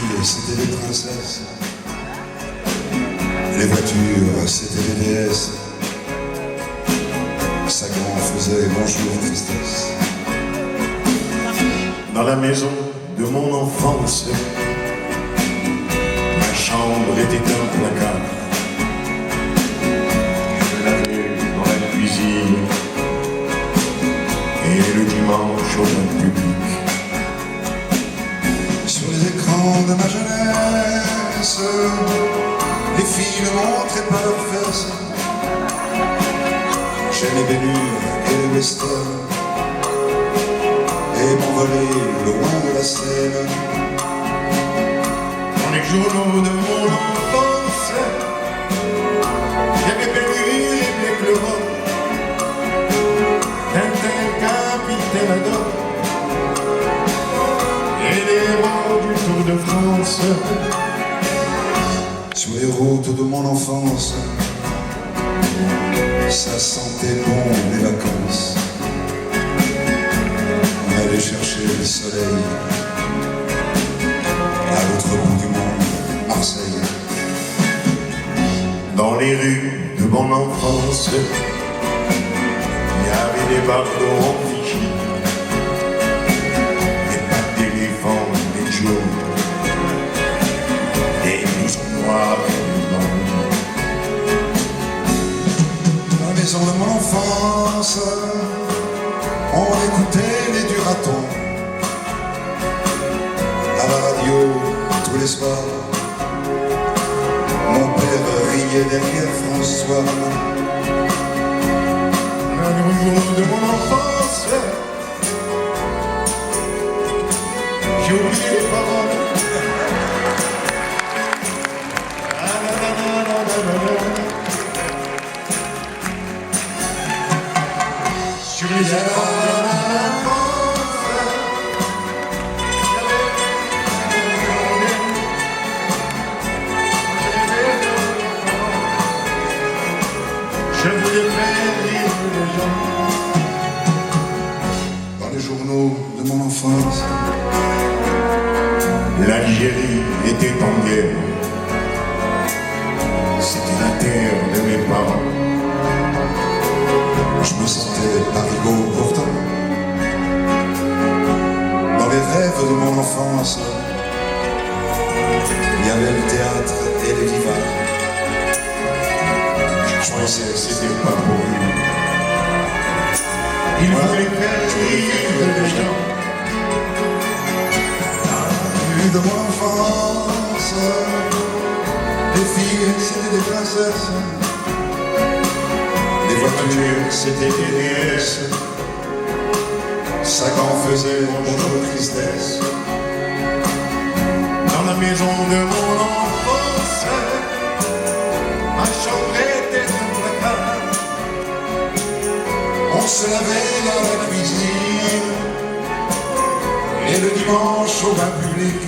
filles, c'était des princesses. Les voitures, c'était des déesses. Sagan faisait bonjour tristesse. Dans la maison de mon enfance, ma chambre était un placard. Je l'avais dans la cuisine et le dimanche au bain public. Sur les écrans de ma jeunesse, les filles ne montraient pas leurs fesses. J'aimais Ben Hur et le western et m'envoler loin de la Seine. Dans les journaux de mon enfance, j'avais Ben Hur et Blake le Roi, Tintin, Capitaine Haddock et les héros du Tour de France. Sur les routes de mon enfance, ça sentait bon les vacances. On allait chercher le soleil à l'autre bout du monde, Marseille. Dans les rues de mon enfance, il y avait des bardeaux en Vichy, des pattes d'éléphants, des jours, des blousons noirs et blancs. Dans la maison de mon enfance, on écoutait les Duratons. À la radio, tous les soirs, mon père riait derrière François. Dans les jours de mon enfance, j'ai oublié les paroles. Sur les écrans de mon enfance, je voulais faire rire les gens. Dans les journaux de mon enfance, L'Algérie était en guerre. C'était la terre de mes parents. je me sentais parigot pourtant. Dans les rêves de mon enfance, il y avait le théâtre et les divans. Je pensais que c'était pas pour lui. Il voulait faire rire les gens. De mon enfance, les filles c'était des princesses, les voitures c'était des déesses. Sagan faisait bonjour tristesse. Dans la maison de mon enfance, ma chambre était un placard. On se lavait dans la cuisine et le dimanche au bain public.